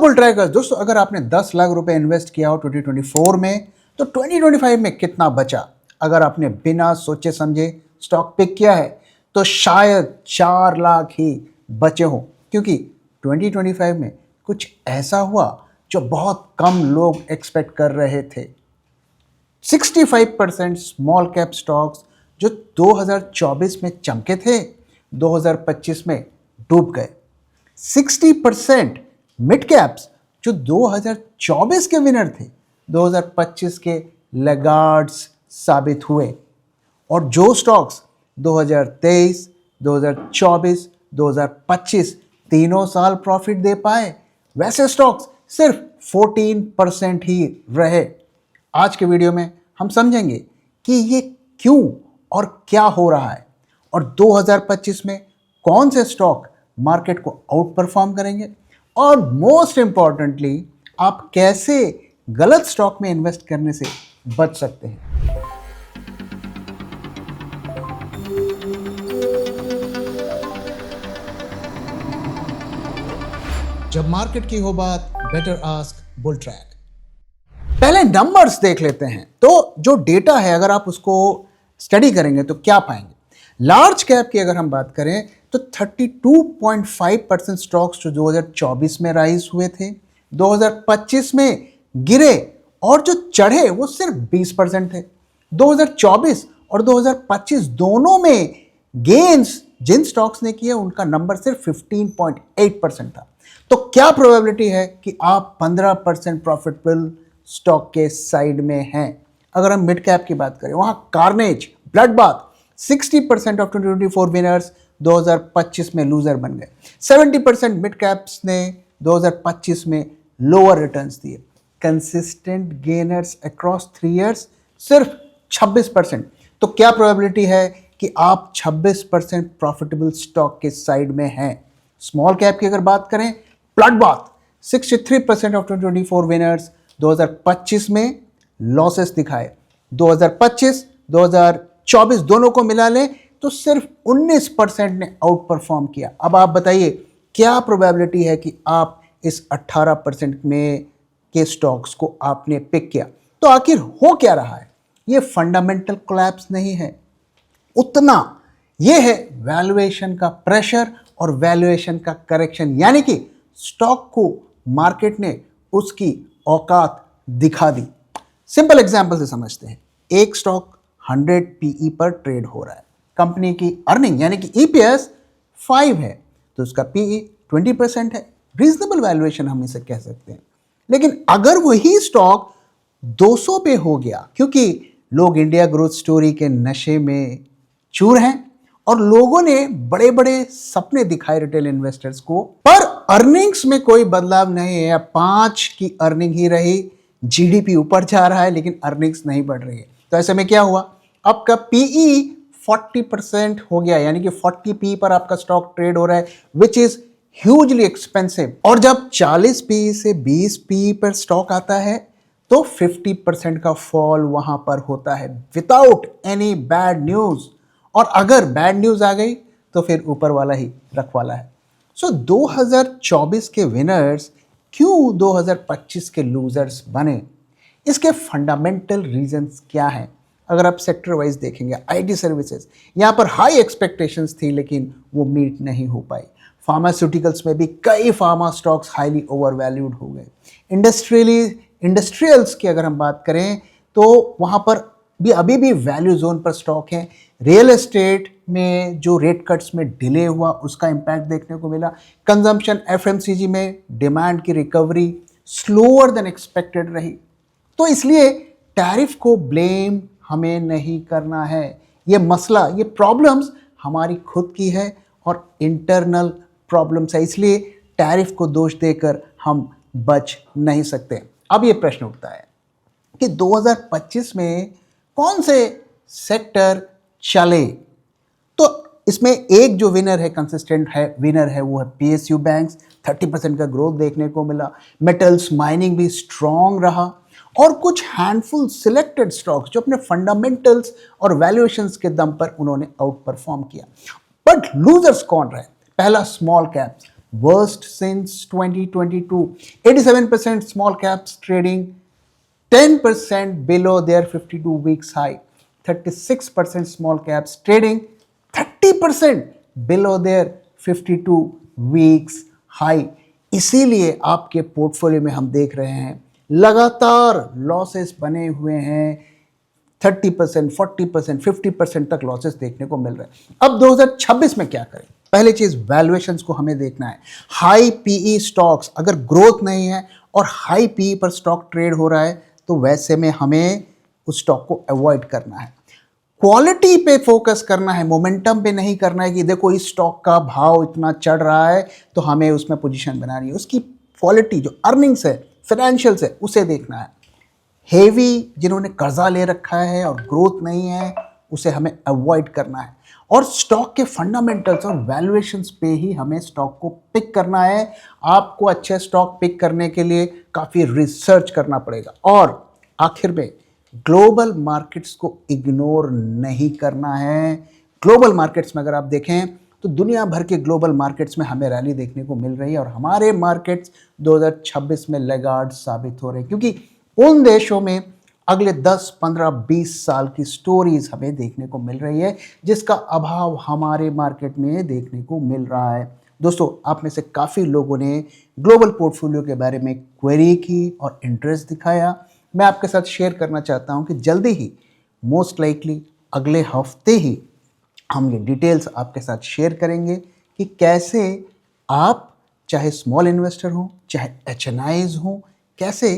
Bull trackers दोस्तों, अगर आपने 10 लाख रुपए इन्वेस्ट किया हो 2024 में, तो 2025 में कितना बचा? अगर आपने बिना सोचे समझे स्टॉक पिक किया है तो शायद 4 लाख ही बचे हो, क्योंकि 2025 में कुछ ऐसा हुआ जो बहुत कम लोग एक्सपेक्ट कर रहे थे। 65% स्मॉल कैप स्टॉक्स जो 2024 में चमके थे, 2025 में डूब गए। 60% मिड कैप्स जो 2024 के विनर थे, 2025 के लैगार्ड्स साबित हुए। और जो स्टॉक्स 2023, 2024, 2025 तीनों साल प्रॉफिट दे पाए, वैसे स्टॉक्स सिर्फ 14% ही रहे। आज के वीडियो में हम समझेंगे कि ये क्यों और क्या हो रहा है, और 2025 में कौन से स्टॉक मार्केट को आउट परफॉर्म करेंगे, और मोस्ट इंपॉर्टेंटली आप कैसे गलत स्टॉक में इन्वेस्ट करने से बच सकते हैं। जब मार्केट की हो बात, बेटर आस्क बुल ट्रैक। पहले नंबर्स देख लेते हैं। तो जो डेटा है, अगर आप उसको स्टडी करेंगे तो क्या पाएंगे? लार्ज कैप की अगर हम बात करें तो 32.5% स्टॉक्स जो 2024 में राइज हुए थे, 2025 में गिरे, और जो चढ़े वो सिर्फ 20% थे। 2024 और 2025 दोनों में गेन्स जिन स्टॉक्स ने किए उनका नंबर सिर्फ 15.8% था। तो क्या प्रोबेबिलिटी है कि आप 15% प्रॉफिटेबल स्टॉक के साइड में हैं? अगर हम मिड कैप की बात करें, वहां carnage, blood bath 60% of 2024 winners 2025 में लूजर बन गए। 70% मिड कैप्स ने 2025 में लोअर रिटर्न्स दिए। कंसिस्टेंट गेनर्स अक्रॉस 3 इयर्स सिर्फ 26%। तो क्या प्रोबेबिलिटी है कि आप 26% प्रॉफिटेबल स्टॉक के साइड में हैं? स्मॉल कैप की अगर बात करें, ब्लड बाथ 63% ऑफ 2024 विनर्स 2025 में लॉसेस दिखाए। 2025, 2024 दोनों को मिला लें तो सिर्फ 19% ने आउट परफॉर्म किया। अब आप बताइए क्या प्रोबेबिलिटी है कि आप इस 18% में के स्टॉक्स को आपने पिक किया? तो आखिर हो क्या रहा है? ये फंडामेंटल कोलैप्स नहीं है उतना, ये है वैल्यूएशन का प्रेशर और वैल्यूएशन का करेक्शन, यानी कि स्टॉक को मार्केट ने उसकी औकात दिखा दी। सिंपल एग्जांपल से समझते हैं। एक स्टॉक 100 पीई पर ट्रेड हो रहा है। कंपनी की अर्निंग यानी कि ईपीएस 5 है, तो उसका पीई 20% है। रीजनेबल वैल्यूएशन हम इसे कह सकते हैं। लेकिन अगर वही स्टॉक 200 पे हो गया, क्योंकि लोग इंडिया ग्रोथ स्टोरी के नशे में चूर हैं और लोगों ने बड़े बड़े सपने दिखाए रिटेल इन्वेस्टर्स को, पर अर्निंग्स में कोई बदलाव नहीं है, या 5 की अर्निंग ही रही, जीडीपी ऊपर जा रहा है लेकिन अर्निंग्स नहीं बढ़ रही है, तो ऐसे में क्या हुआ? आपका पीई 40% हो गया, यानी कि 40 पी पर आपका स्टॉक ट्रेड हो रहा है, विच इज ह्यूजली एक्सपेंसिव। और जब 40 पी से 20 पी पर स्टॉक आता है तो 50% का फॉल वहां पर होता है विदाउट एनी बैड न्यूज। और अगर बैड न्यूज आ गई तो फिर ऊपर वाला ही रखवाला है। सो 2024 के विनर्स क्यों 2025 के लूजर्स बने? इसके फंडामेंटल रीजंस क्या हैं? अगर आप सेक्टर वाइज देखेंगे, आईटी सर्विसेज, यहाँ पर हाई एक्सपेक्टेशंस थी लेकिन वो मीट नहीं हो पाई। फार्मास्यूटिकल्स में भी कई फार्मा स्टॉक्स हाईली ओवरवैल्यूड हो गए। इंडस्ट्रियल्स की अगर हम बात करें तो वहाँ पर भी अभी भी वैल्यू जोन पर स्टॉक हैं। रियल एस्टेट में जो रेट कट्स में डिले हुआ उसका इम्पैक्ट देखने को मिला। कंजम्पशन एफएमसीजी में डिमांड की रिकवरी स्लोअर देन एक्सपेक्टेड रही। तो इसलिए टैरिफ को ब्लेम हमें नहीं करना है। ये मसला, ये प्रॉब्लम्स हमारी खुद की है और इंटरनल प्रॉब्लम्स है, इसलिए टैरिफ को दोष देकर हम बच नहीं सकते। अब ये प्रश्न उठता है कि 2025 में कौन से सेक्टर चले? तो इसमें एक जो विनर है, कंसिस्टेंट है विनर है, वो है पीएसयू बैंक्स। 30% का ग्रोथ देखने को मिला। मेटल्स, माइनिंग भी स्ट्रॉन्ग रहा, और कुछ हैंडफुल सिलेक्टेड स्टॉक्स जो अपने फंडामेंटल्स और वैल्यूएशंस के दम पर उन्होंने आउट परफॉर्म किया। बट लूजर्स कौन रहे? पहला small cap worst since 2022. 87% small caps trading 10% below their 52 weeks high. 36% small caps trading 30% below their 52 weeks high. इसीलिए आपके पोर्टफोलियो में हम देख रहे हैं लगातार लॉसेस बने हुए हैं। 30%, 40%, 50% तक लॉसेस देखने को मिल रहे हैं। अब 2026 में क्या करें? पहली चीज वैल्यूएशंस को हमें देखना है। हाई पीई स्टॉक्स, अगर ग्रोथ नहीं है और हाई पीई पर स्टॉक ट्रेड हो रहा है तो वैसे में हमें उस स्टॉक को अवॉइड करना है। क्वालिटी पे फोकस करना है, मोमेंटम पे नहीं करना है कि देखो इस स्टॉक का भाव इतना चढ़ रहा है तो हमें उसमें पोजीशन बनानी है। उसकी क्वालिटी जो अर्निंग्स है, फाइनेंशियल्स है, उसे देखना है। हेवी जिन्होंने कर्जा ले रखा है और ग्रोथ नहीं है उसे हमें अवॉइड करना है। और स्टॉक के फंडामेंटल्स और वैल्यूएशंस पे ही हमें स्टॉक को पिक करना है। आपको अच्छे स्टॉक पिक करने के लिए काफ़ी रिसर्च करना पड़ेगा। और आखिर में ग्लोबल मार्केट्स को इग्नोर नहीं करना है। ग्लोबल मार्केट्स में अगर आप देखें तो दुनिया भर के ग्लोबल मार्केट्स में हमें रैली देखने को मिल रही है और हमारे मार्केट्स 2026 में लैगार्ड साबित हो रहे हैं, क्योंकि उन देशों में अगले 10, 15, 20 साल की स्टोरीज हमें देखने को मिल रही है जिसका अभाव हमारे मार्केट में देखने को मिल रहा है। दोस्तों, आप में से काफ़ी लोगों ने ग्लोबल पोर्टफोलियो के बारे में क्वेरी की और इंटरेस्ट दिखाया। मैं आपके साथ शेयर करना चाहता हूं कि जल्दी ही, मोस्ट लाइकली अगले हफ्ते ही, हम ये डिटेल्स आपके साथ शेयर करेंगे कि कैसे आप, चाहे स्मॉल इन्वेस्टर हो, चाहे HNIs हो, कैसे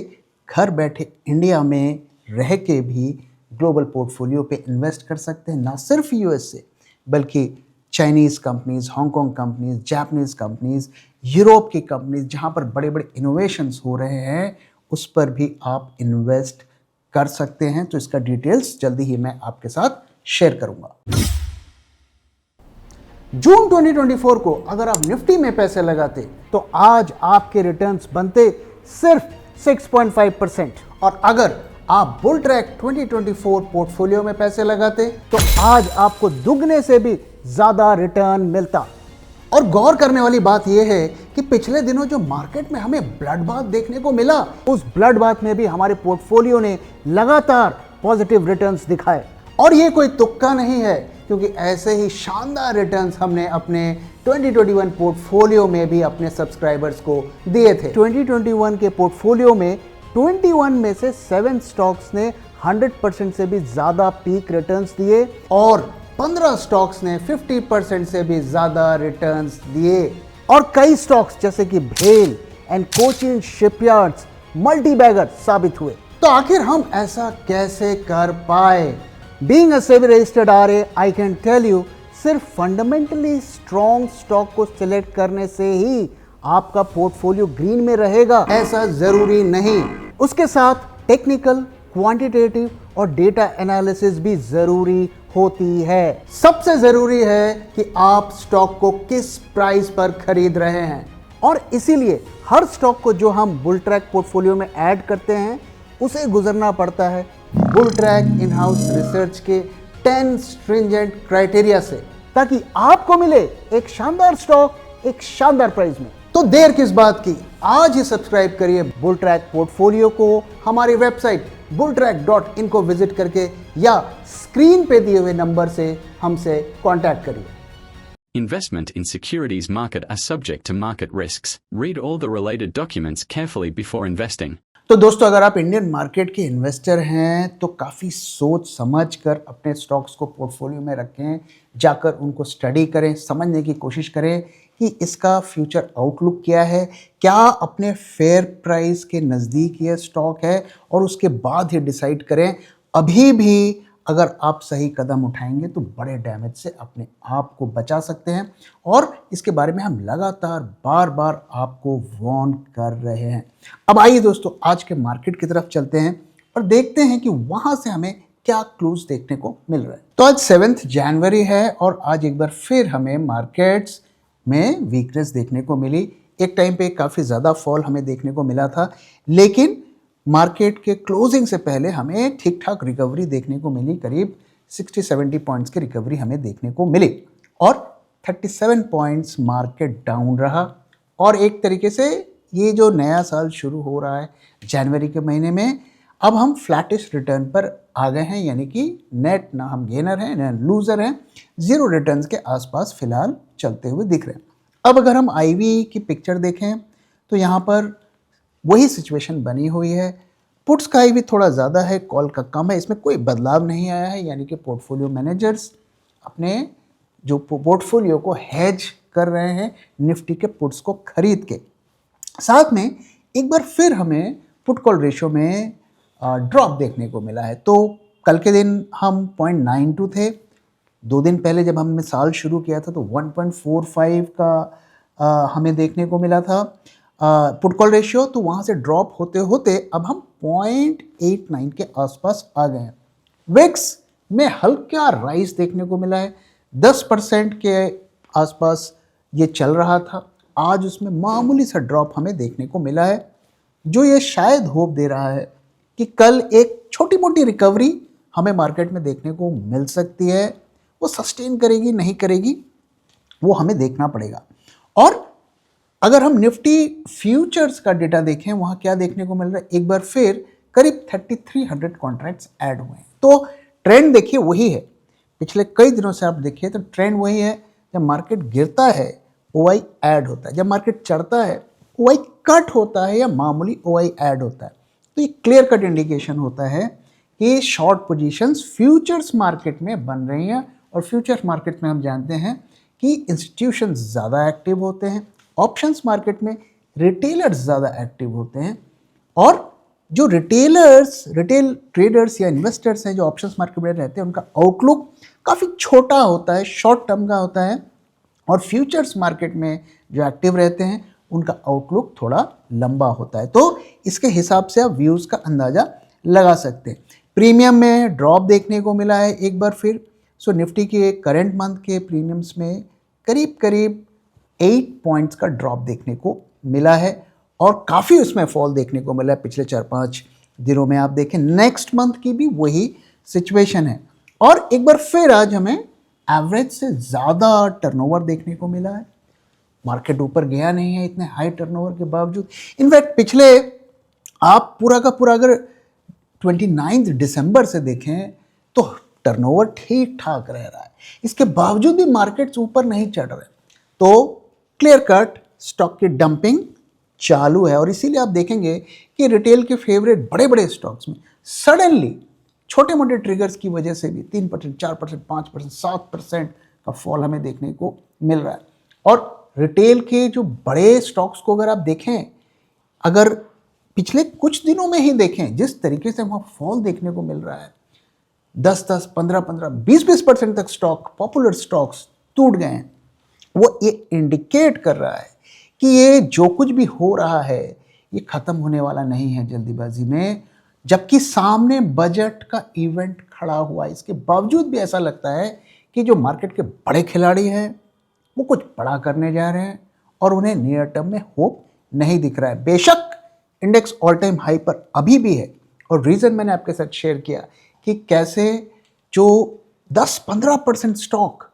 घर बैठे इंडिया में रह के भी ग्लोबल पोर्टफोलियो पे इन्वेस्ट कर सकते हैं। ना सिर्फ यूएस से, बल्कि Chinese companies, Hong Kong companies, Japanese companies, Europe की कंपनीज, जहाँ पर बड़े बड़े इनोवेशंस हो रहे हैं, उस पर भी आप इन्वेस्ट कर सकते हैं। तो इसका डिटेल्स जल्दी ही मैं आपके साथ शेयर करूंगा। जून 2024 को अगर आप निफ्टी में पैसे लगाते तो आज आपके रिटर्न्स बनते सिर्फ 6.5%, और अगर आप बुल ट्रैक 2024 पोर्टफोलियो में पैसे लगाते तो आज आपको दुगने से भी ज्यादा रिटर्न मिलता। और गौर करने वाली बात यह है कि पिछले दिनों जो मार्केट में हमें ब्लड बाथ देखने को मिला, उस ब्लड बाथ में भी हमारे पोर्टफोलियो ने लगातार पॉजिटिव रिटर्न्स दिखाए। और ये कोई तुक्का नहीं है, क्योंकि ऐसे ही शानदार रिटर्न्स हमने अपने 2021 पोर्टफोलियो में भी अपने सब्सक्राइबर्स को दिए थे। 2021 के पोर्टफोलियो में 21 में से 7 स्टॉक्स ने 100% से भी ज्यादा पीक रिटर्न्स दिए और 15 स्टॉक्स ने 50% से भी ज्यादा रिटर्न्स दिए। और कई स्टॉक्स जैसे कि भेल and Cochin shipyards multi bagger साबित हुए। तो आखिर हम ऐसा कैसे कर पाए? Being a SEBI registered RA, I can tell you, सिर्फ फंडामेंटली स्ट्रॉन्ग स्टॉक को सिलेक्ट करने से ही आपका पोर्टफोलियो ग्रीन में रहेगा, ऐसा जरूरी नहीं। उसके साथ टेक्निकल, क्वांटिटेटिव और डेटा एनालिसिस भी जरूरी होती है। सबसे जरूरी है कि आप स्टॉक को किस प्राइस पर खरीद रहे हैं, और इसीलिए हर स्टॉक को जो हम बुल ट्रैक पोर्टफोलियो में ऐड करते हैं उसे गुजरना पड़ता है bull track in house research के 10 स्ट्रिंजेंट क्राइटेरिया से, ताकि आपको मिले एक शानदार स्टॉक एक शानदार प्राइस में। तो देर किस बात की, आज ही सब्सक्राइब करिए बुल ट्रैक पोर्टफोलियो को हमारी वेबसाइट bulltrack.in को विजिट करके, या स्क्रीन पे दिए हुए नंबर से हमसे कांटेक्ट करिए। Investment in securities market are subject to market risks. Read all the related documents carefully before investing. तो दोस्तों, अगर आप इंडियन मार्केट के इन्वेस्टर हैं तो काफ़ी सोच समझ कर अपने स्टॉक्स को पोर्टफोलियो में रखें, जाकर उनको स्टडी करें, समझने की कोशिश करें कि इसका फ्यूचर आउटलुक क्या है, क्या अपने फेयर प्राइस के नज़दीक ये स्टॉक है, और उसके बाद ही डिसाइड करें। अभी भी अगर आप सही कदम उठाएंगे तो बड़े डैमेज से अपने आप को बचा सकते हैं, और इसके बारे में हम लगातार बार बार आपको वार्न कर रहे हैं। अब आइए दोस्तों, आज के मार्केट की तरफ चलते हैं और देखते हैं कि वहाँ से हमें क्या क्लूज देखने को मिल रहा है। तो आज 7 जनवरी है और आज एक बार फिर हमें मार्केट्स में वीकनेस देखने को मिली। एक टाइम पे काफ़ी ज़्यादा फॉल हमें देखने को मिला था, लेकिन मार्केट के क्लोजिंग से पहले हमें ठीक ठाक रिकवरी देखने को मिली। करीब 60-70 पॉइंट्स की रिकवरी हमें देखने को मिली, और 37 पॉइंट्स मार्केट डाउन रहा। और एक तरीके से ये जो नया साल शुरू हो रहा है जनवरी के महीने में, अब हम फ्लैटिश रिटर्न पर आ गए हैं, यानी कि नेट ना हम गेनर हैं ना लूज़र हैं, ज़ीरो रिटर्न्स के आसपास फिलहाल चलते हुए दिख रहे हैं। अब अगर हम आईवी की पिक्चर देखें तो यहाँ पर वही सिचुएशन बनी हुई है। पुट्स का आईवी थोड़ा ज़्यादा है, कॉल का कम है, इसमें कोई बदलाव नहीं आया है, यानी कि पोर्टफोलियो मैनेजर्स अपने जो पोर्टफोलियो को हेज कर रहे हैं निफ्टी के पुट्स को खरीद के। साथ में एक बार फिर हमें पुट कॉल रेशियो में ड्रॉप देखने को मिला है। तो कल के दिन हम 0.92 थे, 2 दिन पहले जब हमने साल शुरू किया था तो 1.45 का हमें देखने को मिला था पुट कॉल रेशियो। तो वहाँ से ड्रॉप होते होते अब हम 0.89 के आसपास आ गए हैं। विक्स में हल्का राइज देखने को मिला है, 10% के आसपास ये चल रहा था, आज उसमें मामूली सा ड्रॉप हमें देखने को मिला है, जो ये शायद होप दे रहा है कि कल एक छोटी मोटी रिकवरी हमें मार्केट में देखने को मिल सकती है। वो सस्टेन करेगी नहीं करेगी वो हमें देखना पड़ेगा। और अगर हम निफ्टी फ्यूचर्स का डेटा देखें, वहाँ क्या देखने को मिल रहा है, एक बार फिर करीब 3300 कॉन्ट्रैक्ट्स ऐड हुए हैं। तो ट्रेंड देखिए वही है, पिछले कई दिनों से आप देखिए तो ट्रेंड वही है। जब मार्केट गिरता है OI ऐड होता है, जब मार्केट चढ़ता है OI कट होता है या मामूली OI ऐड होता है। तो ये क्लियर कट इंडिकेशन होता है कि शॉर्ट पोजीशंस फ्यूचर्स मार्केट में बन रही हैं। और फ्यूचर्स मार्केट में हम जानते हैं कि इंस्टीट्यूशंस ज़्यादा एक्टिव होते हैं, ऑप्शंस मार्केट में रिटेलर्स ज़्यादा एक्टिव होते हैं। और जो रिटेल ट्रेडर्स या इन्वेस्टर्स हैं जो ऑप्शंस मार्केट में रहते हैं, उनका आउटलुक काफ़ी छोटा होता है, शॉर्ट टर्म का होता है। और फ्यूचर्स मार्केट में जो एक्टिव रहते हैं उनका आउटलुक थोड़ा लंबा होता है। तो इसके हिसाब से आप व्यूज़ का अंदाज़ा लगा सकते हैं। प्रीमियम में ड्रॉप देखने को मिला है एक बार फिर। सो निफ्टी के करंट मंथ के प्रीमियम्स में करीब करीब 8 पॉइंट्स का ड्रॉप देखने को मिला है और काफ़ी उसमें फॉल देखने को मिला है पिछले 4-5 दिनों में। आप देखें नेक्स्ट मंथ की भी वही सिचुएशन है। और एक बार फिर आज हमें एवरेज से ज़्यादा टर्नओवर देखने को मिला है। मार्केट ऊपर गया नहीं है इतने हाई टर्नओवर के बावजूद। इनफैक्ट पिछले आप पूरा का पूरा अगर 29 दिसंबर से देखें तो टर्नओवर ठीक ठाक रह रहा है, इसके बावजूद भी मार्केट्स ऊपर नहीं चढ़ रहे। तो क्लियर कट स्टॉक की डंपिंग चालू है। और इसीलिए आप देखेंगे कि रिटेल के फेवरेट बड़े बड़े स्टॉक्स में सडनली छोटे मोटे ट्रिगर्स की वजह से भी 3%, 4%, 5%, 7% का फॉल हमें देखने को मिल रहा है। और रिटेल के जो बड़े स्टॉक्स को अगर आप देखें, अगर पिछले कुछ दिनों में ही देखें जिस तरीके से वहाँ फॉल देखने को मिल रहा है, 10-10, 15-15, 20-20% तक स्टॉक, पॉपुलर स्टॉक्स टूट गए हैं। वो ये इंडिकेट कर रहा है कि ये जो कुछ भी हो रहा है ये ख़त्म होने वाला नहीं है जल्दीबाजी में। जबकि सामने बजट का इवेंट खड़ा हुआ है, इसके बावजूद भी ऐसा लगता है कि जो मार्केट के बड़े खिलाड़ी हैं वो कुछ बड़ा करने जा रहे हैं और उन्हें नियर टर्म में होप नहीं दिख रहा है। बेशक इंडेक्स ऑल टाइम हाई पर अभी भी है और रीज़न मैंने आपके साथ शेयर किया कि कैसे जो 10-15% स्टॉक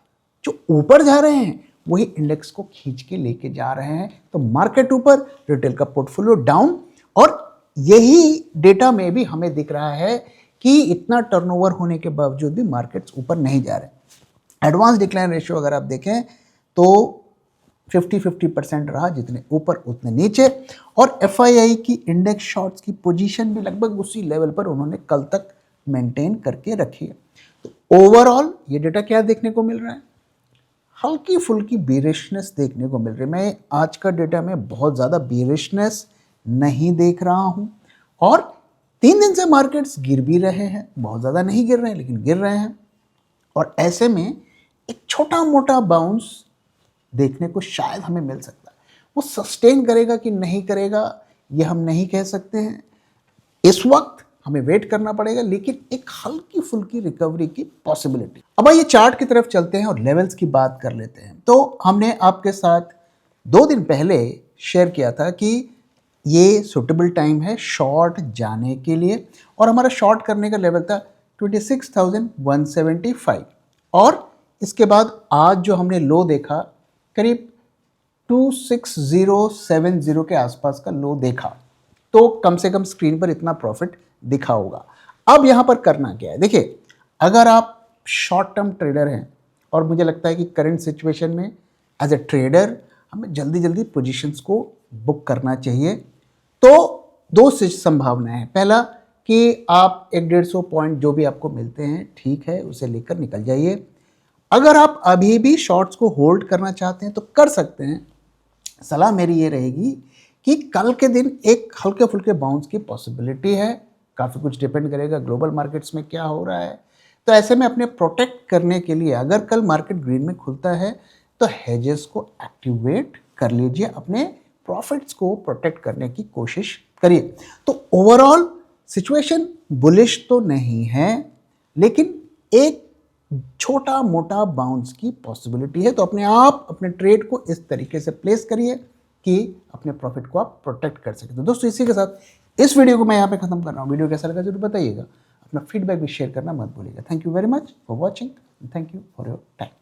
जो ऊपर जा रहे हैं वही इंडेक्स को खींच के लेके जा रहे हैं। तो मार्केट ऊपर, रिटेल का पोर्टफोलियो डाउन। और यही डेटा में भी हमें दिख रहा है कि इतना टर्नओवर होने के बावजूद भी मार्केट्स ऊपर नहीं जा रहे। एडवांस डिक्लाइन रेशियो अगर आप देखें तो 50-50% रहा, जितने ऊपर उतने नीचे। और FII की इंडेक्स शॉर्ट्स की पोजीशन भी लगभग उसी लेवल पर उन्होंने कल तक मेंटेन करके रखी है। तो ओवरऑल ये डेटा क्या देखने को मिल रहा है, हल्की फुल्की बेरिशनेस देखने को मिल रही है। मैं आज का डेटा में बहुत ज़्यादा बेरिशनेस नहीं देख रहा हूँ। और 3 दिन से मार्केट्स गिर भी रहे हैं, बहुत ज़्यादा नहीं गिर रहे हैं लेकिन गिर रहे हैं। और ऐसे में एक छोटा मोटा बाउंस देखने को शायद हमें मिल सकता है। वो सस्टेन करेगा कि नहीं करेगा ये हम नहीं कह सकते हैं, इस वक्त हमें वेट करना पड़ेगा, लेकिन एक हल्की फुल्की रिकवरी की पॉसिबिलिटी। अब आइए चार्ट की तरफ चलते हैं और लेवल्स की बात कर लेते हैं। तो हमने आपके साथ 2 दिन पहले शेयर किया था कि ये सुटेबल टाइम है शॉर्ट जाने के लिए और हमारा शॉर्ट करने का लेवल था 26,175। और इसके बाद आज जो हमने लो देखा करीब 26,070 के आसपास का लो देखा तो कम से कम स्क्रीन पर इतना प्रॉफिट दिखा होगा। अब यहाँ पर करना क्या है, देखिए अगर आप शॉर्ट टर्म ट्रेडर हैं और मुझे लगता है कि करंट सिचुएशन में एज ए ट्रेडर हमें जल्दी जल्दी पोजीशंस को बुक करना चाहिए। तो दो संभावनाएं हैं, पहला कि आप 150 पॉइंट जो भी आपको मिलते हैं ठीक है उसे लेकर निकल जाइए। अगर आप अभी भी शॉर्ट्स को होल्ड करना चाहते हैं तो कर सकते हैं। सलाह मेरी ये रहेगी कि कल के दिन एक हल्के फुल्के बाउंस की पॉसिबिलिटी है, काफ़ी कुछ डिपेंड करेगा ग्लोबल मार्केट्स में क्या हो रहा है। तो ऐसे में अपने प्रोटेक्ट करने के लिए अगर कल मार्केट ग्रीन में खुलता है तो हेजेस को एक्टिवेट कर लीजिए, अपने प्रॉफिट्स को प्रोटेक्ट करने की कोशिश करिए। तो ओवरऑल सिचुएशन बुलिश तो नहीं है, लेकिन एक छोटा मोटा बाउंस की पॉसिबिलिटी है। तो अपने आप अपने ट्रेड को इस तरीके से प्लेस करिए कि अपने प्रॉफिट को आप प्रोटेक्ट कर सकें। तो दोस्तों इसी के साथ इस वीडियो को मैं यहाँ पे खत्म कर रहा हूँ। वीडियो कैसा लगा जरूर बताइएगा, अपना फीडबैक भी शेयर करना मत भूलिएगा। Thank you very much for watching, thank you for your time.